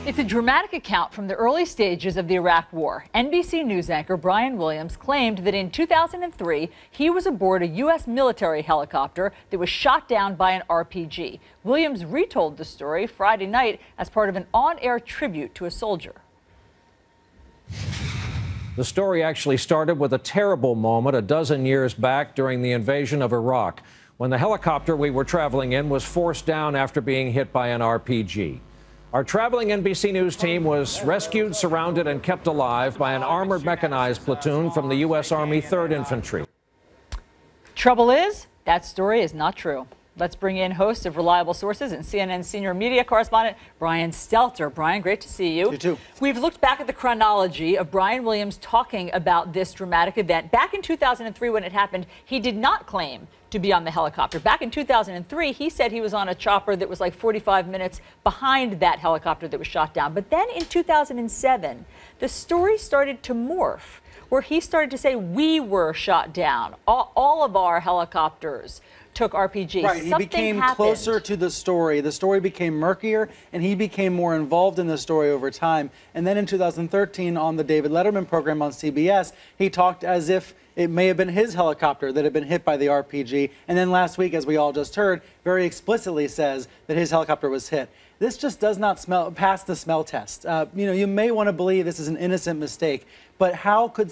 It's a dramatic account from the early stages of the Iraq War. NBC News anchor Brian Williams claimed that in 2003, he was aboard a U.S. military helicopter that was shot down by an RPG. Williams retold the story Friday night as part of an on-air tribute to a soldier. The story actually started with a terrible moment a dozen years back during the invasion of Iraq, when the helicopter we were traveling in was forced down after being hit by an RPG. Our traveling NBC News team was rescued, surrounded, and kept alive by an armored mechanized platoon from the U.S. Army 3rd Infantry. Trouble is, that story is not true. Let's bring in host of Reliable Sources and CNN senior media correspondent Brian Stelter. Brian, great to see you. You too. We've looked back at the chronology of Brian Williams talking about this dramatic event. Back in 2003 when it happened, he did not claim to be on the helicopter. Back in 2003, he said he was on a chopper that was like 45 minutes behind that helicopter that was shot down. But then in 2007, the story started to morph, where he started to say we were shot down. All of our helicopters took RPGs. Right, he became closer to the story. The story became murkier, and he became more involved in the story over time. And then in 2013, on the David Letterman program on CBS, he talked as if it may have been his helicopter that had been hit by the RPG. And then last week, as we all just heard, very explicitly says that his helicopter was hit. This just does not pass the smell test. You may want to believe this is an innocent mistake, but how could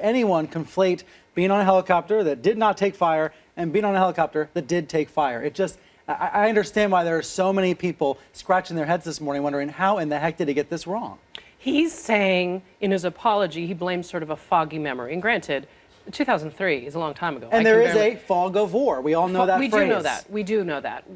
anyone conflate being on a helicopter that did not take fire and being on a helicopter that did take fire? I understand why there are so many people scratching their heads this morning wondering how in the heck did he get this wrong? He's saying in his apology, he blames sort of a foggy memory. And granted, 2003 is a long time ago. And there is a fog of war. We all know that phrase. We do know that. We do know that.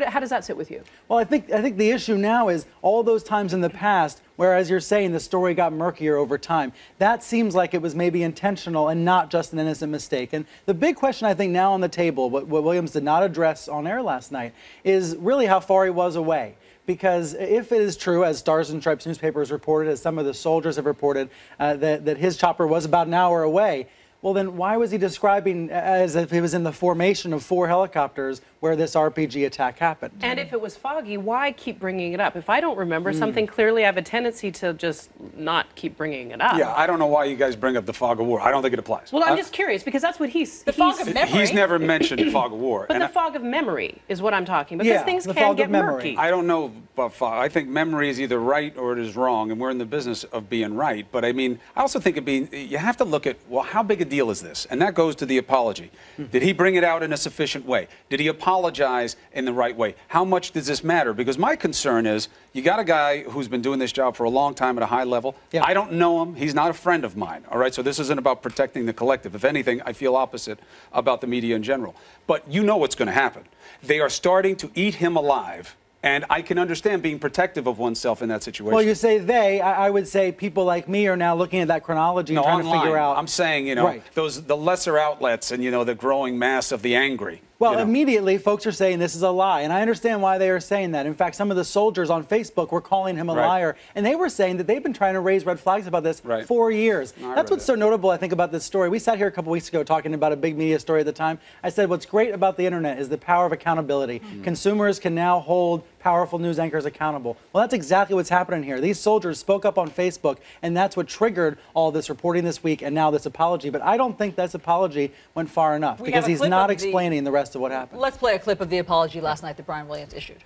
How does that sit with you? Well, I think the issue now is all those times in the past where, as you're saying, the story got murkier over time. That seems like it was maybe intentional and not just an innocent mistake. And the big question I think now on the table, what Williams did not address on air last night, is really how far he was away. Because if it is true, as Stars and Stripes newspapers reported, as some of the soldiers have reported, that his chopper was about an hour away, well, then why was he describing as if he was in the formation of 4 helicopters where this RPG attack happened? And if it was foggy, why keep bringing it up? If I don't remember something clearly, I have a tendency to just not keep bringing it up. Yeah, I don't know why you guys bring up the fog of war. I don't think it applies. Well, I'm just curious, because that's what the fog of memory. He's never mentioned fog of war. But the fog of memory is what I'm talking about, because things can get murky. I don't know about fog. I think memory is either right or it is wrong, and we're in the business of being right. But I mean, I also think you have to look at, well, how big a deal is this? And that goes to the apology. Did he bring it out in a sufficient way? Did he apologize in the right way? How much does this matter? Because my concern is, you got a guy who's been doing this job for a long time at a high level. Yeah. I don't know him. He's not a friend of mine. All right, so this isn't about protecting the collective. If anything, I feel opposite about the media in general. But you know what's going to happen. They are starting to eat him alive. And I can understand being protective of oneself in that situation. Well, you say they. I would say people like me are now looking at that chronology and trying to figure out. I'm saying, the lesser outlets and, the growing mass of the angry. Well, immediately, folks are saying this is a lie, and I understand why they are saying that. In fact, some of the soldiers on Facebook were calling him a liar, and they were saying that they've been trying to raise red flags about this for years. That's what's so notable, I think, about this story. We sat here a couple weeks ago talking about a big media story at the time. I said what's great about the internet is the power of accountability. Consumers can now hold powerful news anchors accountable. Well, that's exactly what's happening here. These soldiers spoke up on Facebook, and that's what triggered all this reporting this week and now this apology. But I don't think this apology went far enough, because he's not explaining the rest of what happened. Let's play a clip of the apology last night that Brian Williams issued.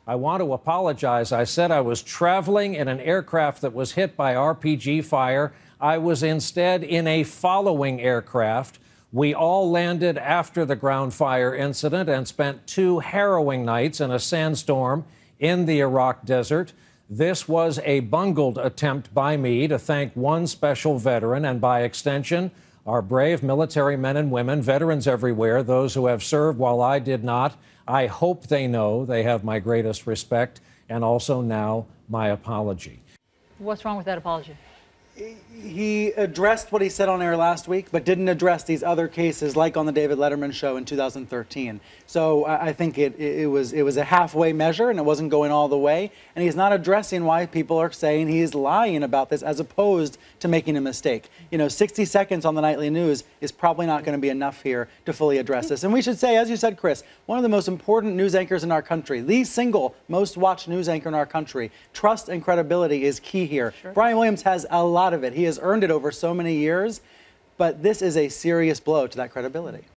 I want to apologize. I said I was traveling in an aircraft that was hit by RPG fire. I was instead in a following aircraft. We all landed after the ground fire incident and spent 2 harrowing nights in a sandstorm in the Iraq desert. This was a bungled attempt by me to thank one special veteran, and by extension, our brave military men and women, veterans everywhere, those who have served while I did not. I hope they know they have my greatest respect, and also now my apology. What's wrong with that apology? He addressed what he said on air last week, but didn't address these other cases like on the David Letterman show in 2013. So I think it was a halfway measure and it wasn't going all the way. And he's not addressing why people are saying he is lying about this as opposed to making a mistake. 60 seconds on the nightly news is probably not going to be enough here to fully address this. And we should say, as you said, Chris, one of the most important news anchors in our country, the single most watched news anchor in our country. Trust and credibility is key here. Sure. Brian Williams has a lot of it. He has earned it over so many years, but this is a serious blow to that credibility.